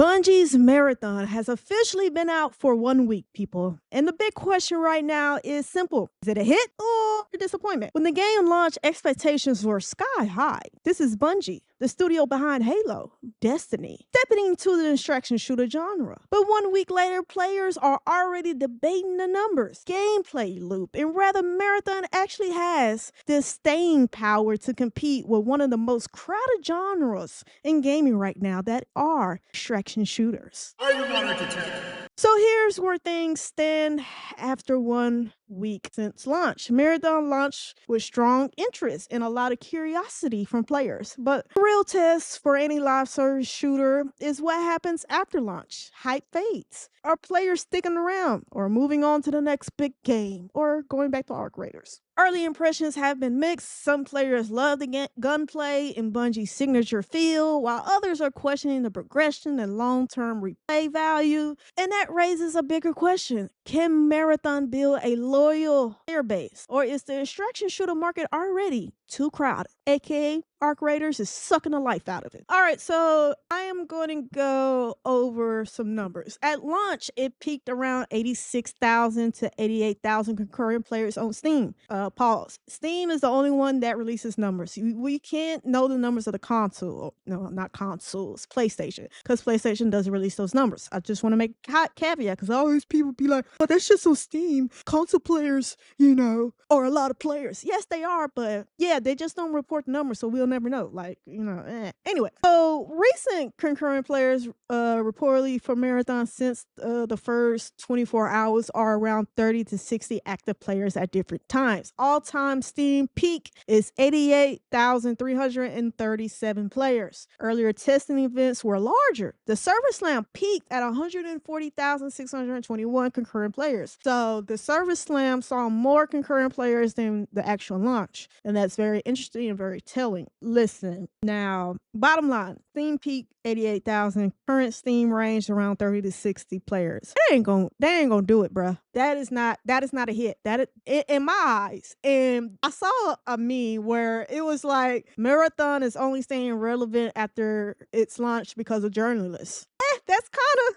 Bungie's marathon has officially been out for 1 week, people. And the big question right now is simple. Is it a hit or a disappointment? When the game launched, expectations were sky high. This is Bungie, the studio behind Halo, Destiny, stepping into the distraction shooter genre. But 1 week later, players are already debating the numbers, gameplay loop, and whether Marathon actually has the staying power to compete with one of the most crowded genres in gaming right now that are distraction shooters. Are you not entertained? So here's where things stand after 1 week since launch. Marathon launched with strong interest and a lot of curiosity from players. But the real test for any live service shooter is what happens after launch. Hype fades. Are players sticking around or moving on to the next big game or going back to Arc Raiders? Early impressions have been mixed. Some players love the gunplay and Bungie's signature feel, while others are questioning the progression and long-term replay value. And that raises a bigger question. Can Marathon build a loyal player base? Or is the distraction shooter market already too crowded? AKA Arc Raiders is sucking the life out of it. All right, so I am going to go over some numbers. At launch, it peaked around 86,000 to 88,000 concurrent players on Steam. Pause. Steam is the only one that releases numbers. We can't know the numbers of the console. No, not consoles. PlayStation. Because PlayStation doesn't release those numbers. I just want to make a caveat because all these people be like, but that's just on Steam. Console players, are a lot of players. Yes, they are, but yeah, they just don't report the numbers, so we'll never know. Anyway, so recent concurrent players reportedly for Marathon since the first 24 hours are around 30 to 60 active players at different times. All-time Steam peak is 88,337 players. Earlier testing events were larger. The Server Slam peaked at 140,621 concurrent players. So the Server Slam saw more concurrent players than the actual launch. And that's very interesting and very telling. Listen, now, bottom line, Steam peak 88,000, current Steam range around 30 to 60 players. They ain't gonna do it, bruh. That is not a hit. In my eyes. And I saw a meme where it was like Marathon is only staying relevant after its launch because of journalists. That's kind of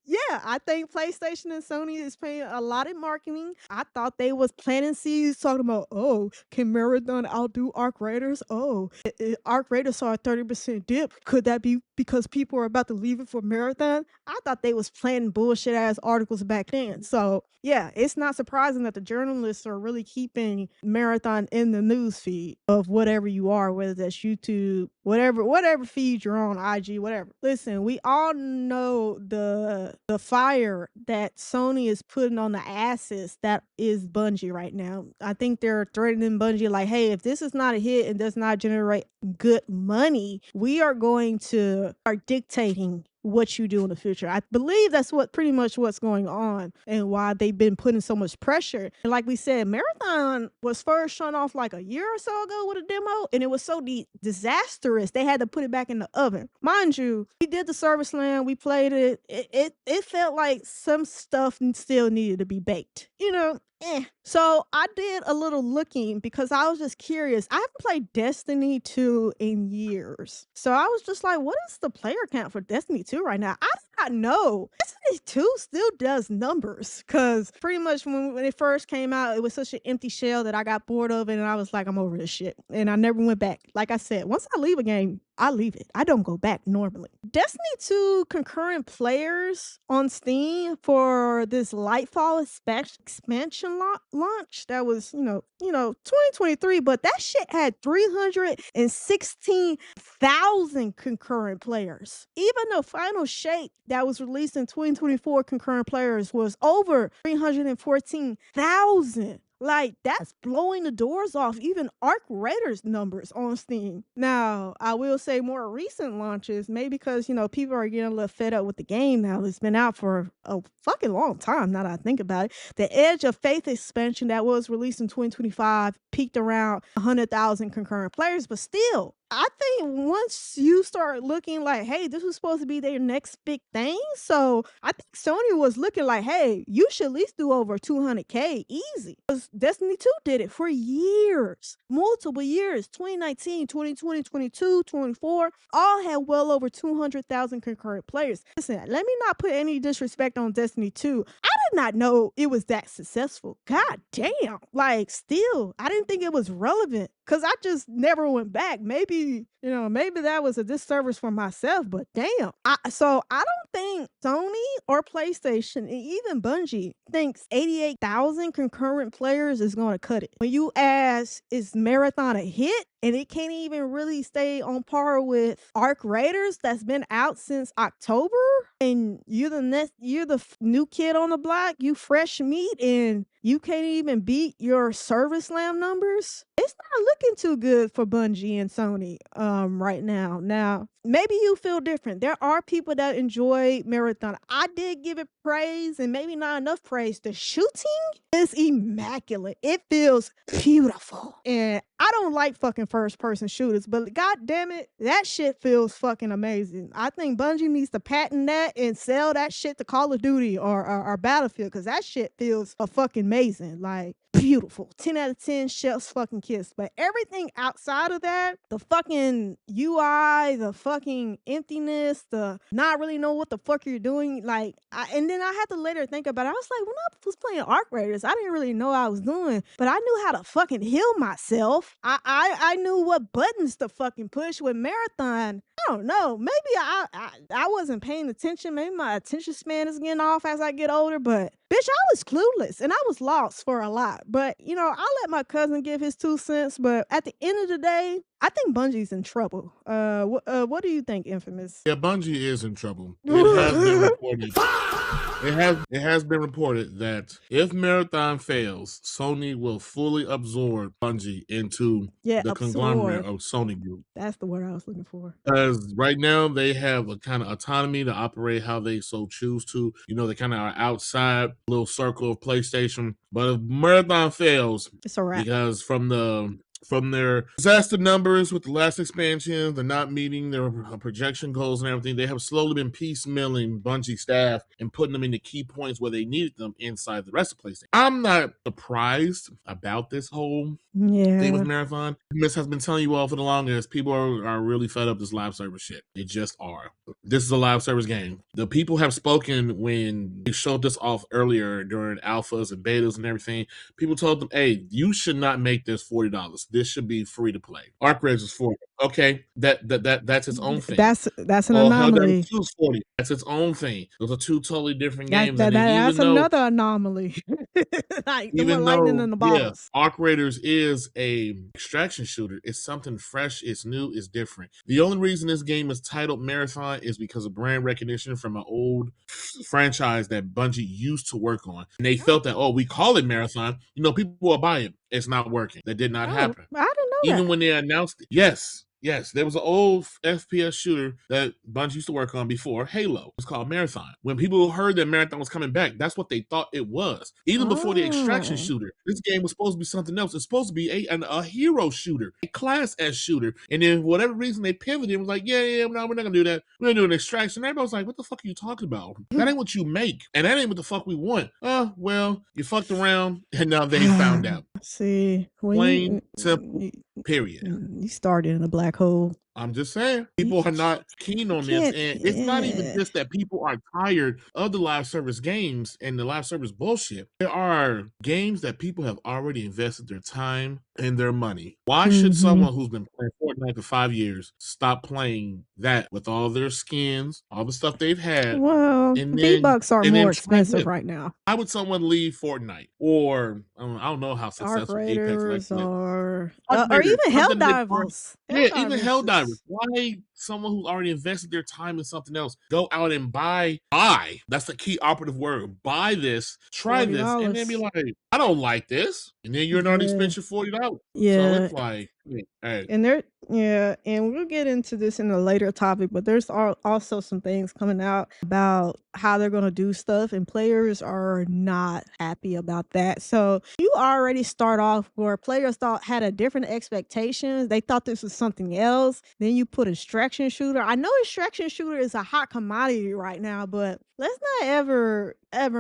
yeah, I think PlayStation and Sony is paying a lot in marketing. I thought they was planting seeds talking about, oh, can Marathon outdo Arc Raiders? Oh, Arc Raiders saw a 30% dip. Could that be because people are about to leave it for Marathon? I thought they was planting bullshit ass articles back then. So yeah, it's not surprising that the journalists are really keeping Marathon in the news feed of whatever you are, whether that's YouTube, whatever feed you're on, IG, whatever. Listen, we all know the fire that Sony is putting on the asses that is Bungie right now. I think they're threatening Bungie like, hey, if this is not a hit and does not generate good money, we are going to start dictating what you do in the future. I believe that's pretty much what's going on and why they've been putting so much pressure. And like we said, Marathon was first shown off like a year or so ago with a demo, and it was so disastrous they had to put it back in the oven. Mind you, we did the Service Land, we played it. It felt like some stuff still needed to be baked. So I did a little looking because I was just curious. I haven't played Destiny 2 in years. So I was just like, what is the player count for Destiny 2 right now? I did not know. Destiny 2 still does numbers because pretty much when it first came out, it was such an empty shell that I got bored of it and I was like, I'm over this shit. And I never went back. Like I said, once I leave a game, I leave it. I don't go back normally. Destiny 2 concurrent players on Steam for this Lightfall expansion launch that was, 2023, but that shit had 316,000 concurrent players. Even the final shape that was released in 2024 concurrent players was over 314,000. Like, that's blowing the doors off even Arc Raiders numbers on Steam. Now, I will say more recent launches, maybe because, people are getting a little fed up with the game now. It's been out for a fucking long time now that I think about it. The Edge of Faith expansion that was released in 2025 peaked around 100,000 concurrent players, but still, I think once you start looking like, hey, this was supposed to be their next big thing. So I think Sony was looking like, hey, you should at least do over 200K easy. 'Cause Destiny 2 did it for years, multiple years, 2019, 2020, 22, 24, all had well over 200,000 concurrent players. Listen, let me not put any disrespect on Destiny 2. I did not know it was that successful. God damn. Like, still, I didn't think it was relevant because I just never went back. Maybe, maybe that was a disservice for myself, but damn. So I don't think Sony or PlayStation, and even Bungie, thinks 88,000 concurrent players is going to cut it. When you ask, is Marathon a hit? And it can't even really stay on par with Arc Raiders that's been out since October. And you're the new kid on the block, you fresh meat, and you can't even beat your service lamb numbers. It's not looking too good for Bungie and Sony right now. Now, maybe you feel different. There are people that enjoy Marathon. I did give it praise and maybe not enough praise. The shooting is immaculate. It feels beautiful. And I don't like fucking first person shooters, but god damn it, that shit feels fucking amazing. I think Bungie needs to patent that and sell that shit to Call of Duty or Battlefield, because that shit feels a fucking amazing. Like, beautiful. 10 out of 10 chef's fucking kiss. But everything outside of that, the fucking UI, the fucking emptiness, the not really know what the fuck you're doing. Like, and then I had to later think about it. I was like, when I was playing Arc Raiders, I didn't really know what I was doing, but I knew how to fucking heal myself. I knew what buttons to fucking push. With Marathon, I don't know. Maybe I wasn't paying attention. Maybe my attention span is getting off as I get older, but bitch, I was clueless and I was lost for a lot. But, I'll let my cousin give his 2 cents. But at the end of the day, I think Bungie's in trouble. What do you think, Infamous? Yeah, Bungie is in trouble. It has been reported. It has been reported that if Marathon fails, Sony will fully absorb Bungie into the conglomerate of Sony Group. That's the word I was looking for. Because right now they have a kind of autonomy to operate how they so choose to. They kind of are outside little circle of PlayStation. But if Marathon fails, it's a wrap. Because from their disaster numbers with the last expansion, they're not meeting their projection goals and everything. They have slowly been piecemealing Bungie staff and putting them into key points where they needed them inside the rest of PlayStation. I'm not surprised about this whole thing with Marathon. Miss has been telling you all for the longest, people are really fed up with this live service shit. They just are. This is a live service game. The people have spoken when they showed this off earlier during alphas and betas and everything. People told them, hey, you should not make this $40. This should be free to play. Arc Raiders is $40. Okay, that's its own thing. That's an anomaly. 2 is $40. That's its own thing. Those are two totally different games. That's another anomaly. Like the lightning in the bottles. Arc Raiders is a extraction shooter. It's something fresh. It's new. It's different. The only reason this game is titled Marathon is because of brand recognition from an old franchise that Bungie used to work on, and they felt that we call it Marathon. People will buy it. It's not working. That did not happen. I didn't know Even when they announced it. Yes, there was an old FPS shooter that Bungie used to work on before, Halo. It was called Marathon. When people heard that Marathon was coming back, that's what they thought it was. Even before the extraction shooter, this game was supposed to be something else. It's supposed to be a hero shooter, a Class S shooter. And then for whatever reason, they pivoted and was like, no, we're not going to do that. We're going to do an extraction. And everybody was like, what the fuck are you talking about? That ain't what you make. And that ain't what the fuck we want. Well, you fucked around and now they found out. See, plain, simple, period. You started in a black hole. I'm just saying, people are not keen on this. And it's not even just that people are tired of the live service games and the live service bullshit. There are games that people have already invested their time and their money. Why should someone who's been playing Fortnite for 5 years stop playing that with all their skins, all the stuff they've had? Well, V-Bucks are more expensive right now. Why would someone leave Fortnite? Or, I don't know how successful Arc Raiders Apex like or even Helldivers. Even Helldivers. Why someone who's already invested their time in something else go out and buy? That's the key operative word. Buy this, try this, and then be like, I don't like this. And then you're already spent your $40. Yeah. So it's like, hey. And Yeah, and we'll get into this in a later topic, but there's also some things coming out about how they're going to do stuff, and players are not happy about that. So you already start off where players had a different expectations. They thought this was something else. Then you put extraction shooter. I know extraction shooter is a hot commodity right now, but let's not ever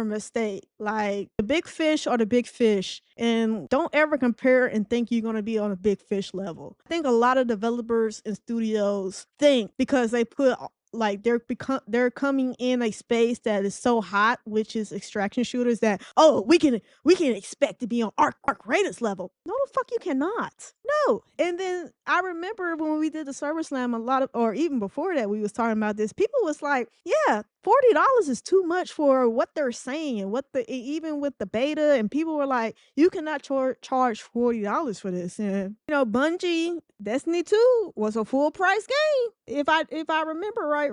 mistake like the big fish are the big fish, and don't ever compare and think you're going to be on a big fish level. I think a lot of developers and studios think because they put like they're coming in a space that is so hot, which is extraction shooters, that oh we can expect to be on Arc Raiders level. No, the fuck you cannot. No. And then I remember when we did the Server Slam, a lot of, or even before that, we was talking about this. People was like, yeah, $40 is too much for what they're saying, and what the even with the beta, and people were like, you cannot charge $40 for this. And Bungie Destiny 2 was a full price game. If I remember right.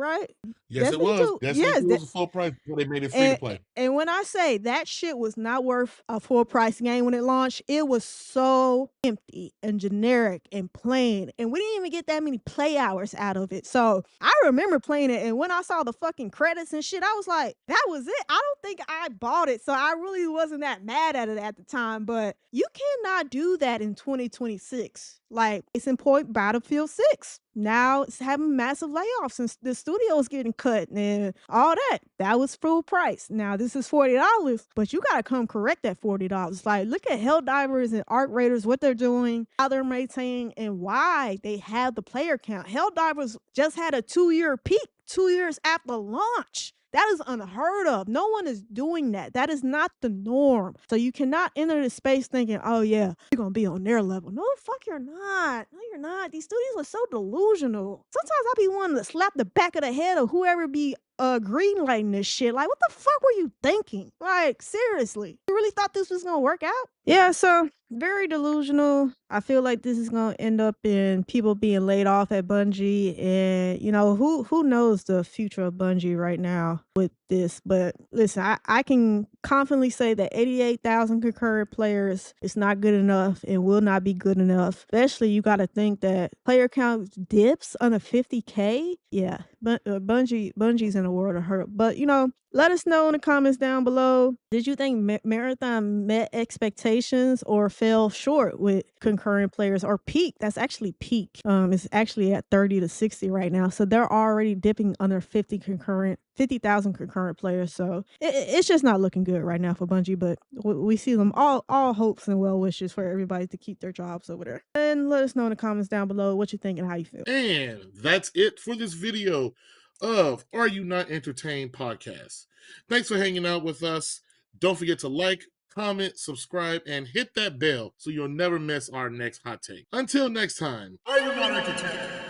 Yes, it Destiny was. 2, Destiny yes. 2 was a full price before they made it free to And play. and when I say that shit was not worth a full price game when it launched, it was so empty and generic and plain, and we didn't even get that many play hours out of it. So I remember playing it, and when I saw the fucking credits and shit, I was like, that was it. I don't think I bought it, so I really wasn't that mad at it at the time. But you cannot do that in 2026. Like, it's in point, Battlefield 6. Now it's having massive layoffs, and the studio is getting cut and all that. That was full price. Now this is $40, but you gotta come correct that $40. Like, look at Helldivers and Arc Raiders, what they're doing, how they're maintaining, and why they have the player count. Helldivers just had a 2-year peak, 2 years after launch. That is unheard of. No one is doing that. That is not the norm. So you cannot enter the space thinking, oh yeah, you're gonna be on their level. No, fuck, you're not. No, you're not. These studios are so delusional. Sometimes I be wanting to slap the back of the head of whoever be green lighting this shit. Like, what the fuck were you thinking? Like, seriously. You really thought this was gonna work out? Yeah, so very delusional. I feel like this is gonna end up in people being laid off at Bungie, and who knows the future of Bungie right now with this. But listen, I can confidently say that 88,000 concurrent players is not good enough and will not be good enough. Especially, you got to think that player count dips under 50K. Yeah, but Bungie's in a world of hurt. But let us know in the comments down below. Did you think Marathon met expectations or fell short with concurrent players, or peak? That's actually peak. It's actually at 30 to 60 right now. So they're already dipping under 50,000 concurrent players. So it's just not looking good right now for Bungie, but we see them all hopes and well wishes for everybody to keep their jobs over there. And let us know in the comments down below what you think and how you feel. And that's it for this video of Are You Not Entertained podcast. Thanks for hanging out with us. Don't forget to like, comment, subscribe, and hit that bell so you'll never miss our next hot take. Until next time, Are You Not Entertained?